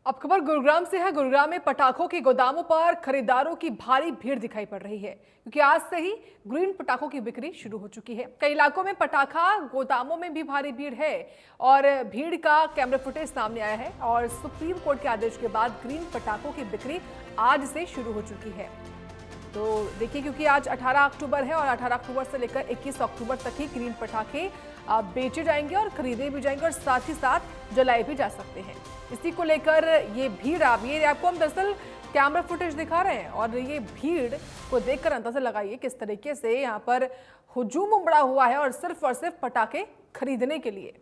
अब खबर गुरुग्राम से है। गुरुग्राम में पटाखों के गोदामों पर खरीदारों की भारी भीड़ दिखाई पड़ रही है, क्योंकि आज से ही ग्रीन पटाखों की बिक्री शुरू हो चुकी है। कई इलाकों में पटाखा गोदामों में भी भारी भीड़ है और भीड़ का कैमरा फुटेज सामने आया है। और सुप्रीम कोर्ट के आदेश के बाद ग्रीन पटाखों की बिक्री आज से शुरू हो चुकी है। तो देखिए, क्योंकि आज 18 अक्टूबर है और 18 अक्टूबर से लेकर 21 अक्टूबर तक ही ग्रीन पटाखे बेचे जाएंगे और खरीदे भी जाएंगे और साथ ही साथ जलाए भी जा सकते हैं। इसी को लेकर ये भीड़ आपको हम दरअसल कैमरा फुटेज दिखा रहे हैं और ये भीड़ को देखकर अंदाजा लगाइए किस तरीके से यहाँ पर हुजूम उमड़ा हुआ है और सिर्फ पटाखे खरीदने के लिए।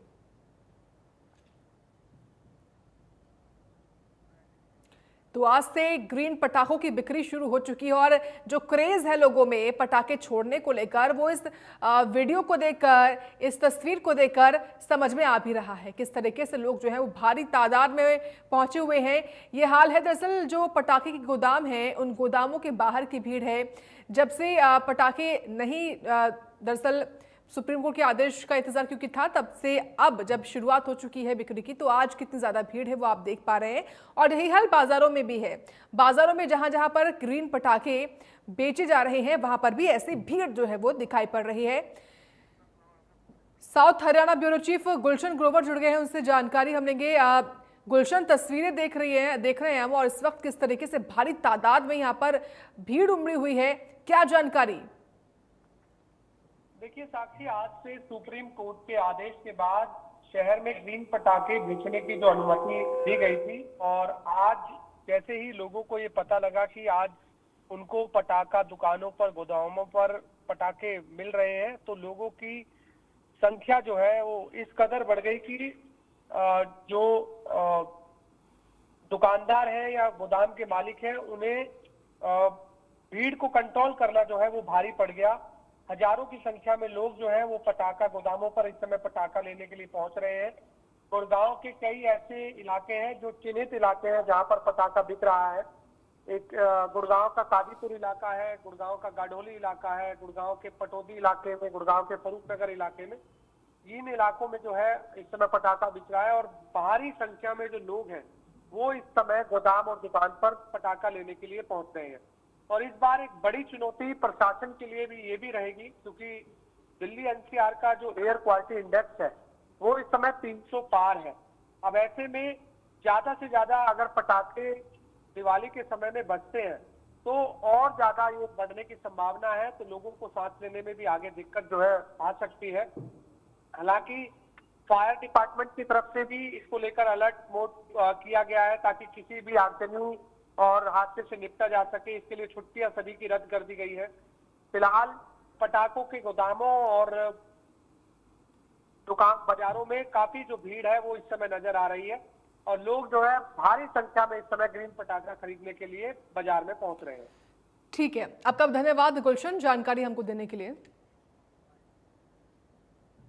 तो आज से ग्रीन पटाखों की बिक्री शुरू हो चुकी है और जो क्रेज है लोगों में पटाखे छोड़ने को लेकर, वो इस वीडियो को देखकर, इस तस्वीर को देखकर समझ में आ भी रहा है किस तरीके से लोग जो है वो भारी तादाद में पहुंचे हुए हैं। ये हाल है दरअसल जो पटाखे के गोदाम हैं, उन गोदामों के बाहर की भीड़ है। जब से पटाखे नहीं दरअसल सुप्रीम कोर्ट के आदेश का इंतजार क्योंकि था, तब से अब जब शुरुआत हो चुकी है बिक्री की, तो आज कितनी ज्यादा भीड़ है वो आप देख पा रहे हैं। और यही हाल बाजारों में भी है। बाजारों में जहां जहां पर ग्रीन पटाखे बेचे जा रहे हैं, वहां पर भी ऐसी भीड़ जो है वो दिखाई पड़ रही है। South Haryana bureau chief Gulshan Grover जुड़ गए हैं, उनसे जानकारी हम लेंगे। गुलशन, तस्वीरें देख रहे हैं हम, और इस वक्त किस तरीके से भारी तादाद में यहाँ पर भीड़ उमड़ी हुई है, क्या जानकारी? देखिए साक्षी, आज से सुप्रीम कोर्ट के आदेश के बाद शहर में ग्रीन पटाखे बेचने की जो अनुमति दी गई थी, और आज जैसे ही लोगों को ये पता लगा कि आज उनको पटाखा दुकानों पर, गोदामों पर पटाखे मिल रहे हैं, तो लोगों की संख्या जो है वो इस कदर बढ़ गई कि जो दुकानदार है या गोदाम के मालिक हैं, उन्हें भीड़ को कंट्रोल करना जो है वो भारी पड़ गया। हजारों की संख्या में लोग जो है वो पटाखा गोदामों पर इस समय पटाखा लेने के लिए पहुंच रहे हैं। गुड़गांव के कई ऐसे इलाके हैं जो चिन्हित इलाके हैं जहां पर पटाखा बिक रहा है। एक गुड़गांव का कादीपुर इलाका है, गुड़गांव का गाडोली इलाका है, गुड़गांव के पटौदी इलाके में, गुड़गांव के फरूखनगर इलाके में, इन इलाकों में जो है इस समय पटाखा बिक रहा है। और भारी संख्या में जो लोग हैं वो इस समय गोदाम और दुकान पर पटाखा लेने के लिए पहुंच रहे हैं। और इस बार एक बड़ी चुनौती प्रशासन के लिए भी ये भी रहेगी, क्योंकि दिल्ली एनसीआर का जो एयर क्वालिटी इंडेक्स है वो इस समय 300 पार है। अब ऐसे में ज्यादा से ज्यादा अगर पटाखे दिवाली के समय में बजते हैं तो और ज्यादा ये बढ़ने की संभावना है, तो लोगों को सांस लेने में भी आगे दिक्कत जो है आ सकती है। हालांकि फायर डिपार्टमेंट की तरफ से भी इसको लेकर अलर्ट मोड किया गया है, ताकि किसी भी आगजनी और हादसे से निपटा जा सके। इसके लिए छुट्टियां सभी की रद्द कर दी गई है। फिलहाल पटाखों के गोदामों और दुकान बाजारों में काफी जो भीड़ है वो इस समय नजर आ रही है, और लोग जो है भारी संख्या में इस समय ग्रीन पटाखा खरीदने के लिए बाजार में पहुंच रहे हैं। ठीक है, आपका धन्यवाद गुलशन, जानकारी हमको देने के लिए।